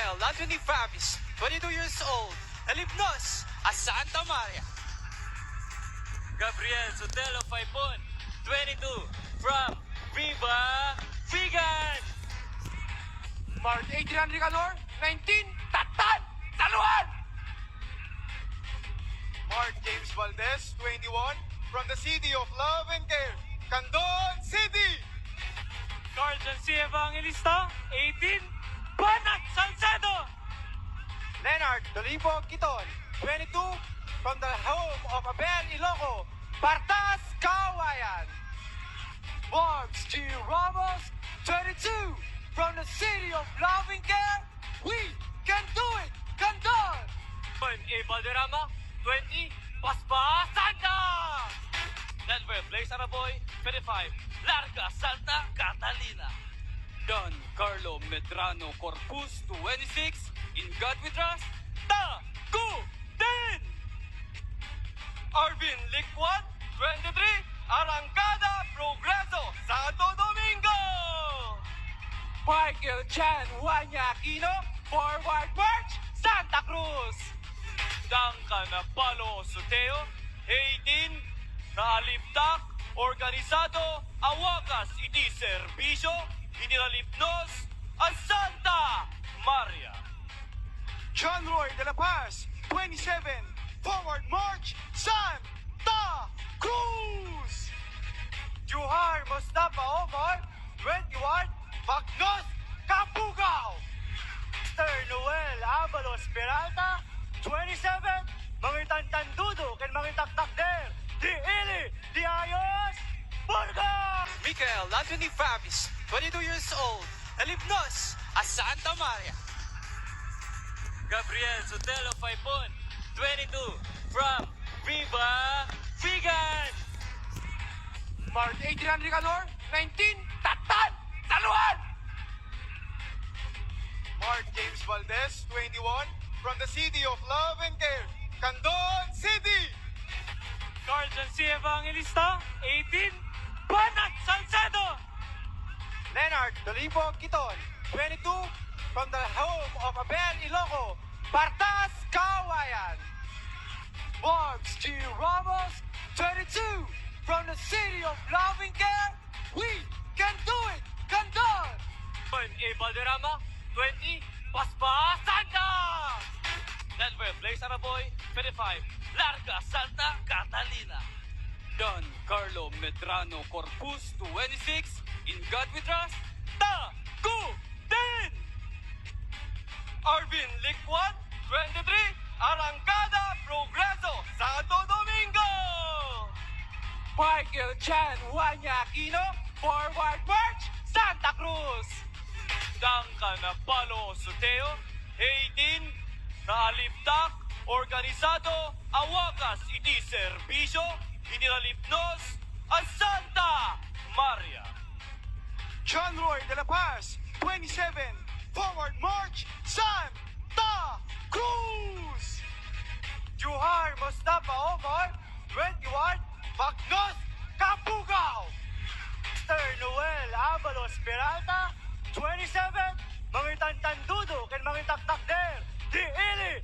Michael Anthony Favis, 22 years old, Alibnos, Santa Maria. Gabriel Sotelo Faipon, 22, from Viva Vegan. Mark Adrian Ricanor, 19, Tatan, Saluan! Mark James Valdez, 21, from the City of Love and Care, Candon City. Carl Jancy Evangelista, 18, Banat Salcedo. Leonard Dolipo Kiton, 22, from the home of Abel Iloco, Partas Kawayan. Barbs G. Ramos, 22, from the City of Love and Care, we can do it, Candon! A. Valderrama, 20, Paspa Santa. Denver Blaze Araboy, 25, Larga Santa Catalina. Don Carlo Medrano Corpus, 26, In God We Trust, Tagutin. Arvin Liquan, 23, Arangada Progreso, Santo Domingo. Michael Chan Wanya Aquino, Forward March, Santa Cruz! Duncan Apalo Soteo, 18, Naaliptak, Organisado, Awakas Iti Servisyo, Iniralipnos, Santa Maria. John Roy de la Paz, 27, Forward March, Santa Cruz. Juhar Mustafa Omar, 21, Bagnos, Kapugao! Mr. Noel Avalos Peralta, 27, Mangitan Tandudo, ken Mangitak Takder, Di Ili, Di Ayos, Burgos! Michael Anthony Favis, 22 years old, Alibnos, Santa Maria. Gabriel Sotelo Faipon, 22, from Viva Vegan. Mark Adrian Ricanor, 19, Tatan, Saluan! Mark James Valdez, 21, from the City of Love and Care, Candon City. Carl Jancy Evangelista, 18, Banat Salcedo. Leonard Dolipo Kiton, 22, from the home of Abel Iloco, Partas Kawayan. Barbs G. Ramos, 22, from the City of Love and Care, we can do it, Candon! A. Valderrama, 20, Paspa Santa. Denver Blaze Araboy, 25, Larga Santa Catalina. Don Carlo Medrano Corpus, 26, In God We Trust, Tagutin. Arvin Liquan, 23, Arangada Progreso, Santo Domingo. Michael Chan Wanya Aquino, Forward March, Santa Cruz! Duncan Apalo Soteo, 18, Naaliptak, Organisado, Awakas Iti Servisyo, Iniralipnos, Santa Maria. John Roy de la Paz, 27, Forward March, Santa Cruz. Juhar Mustafa Omar, 21, Bagnos, Kapugao! Mr. Noel Avalos Peralta, 27, Mangitan Tandudo, ken Mangitak Takder, Di Ili,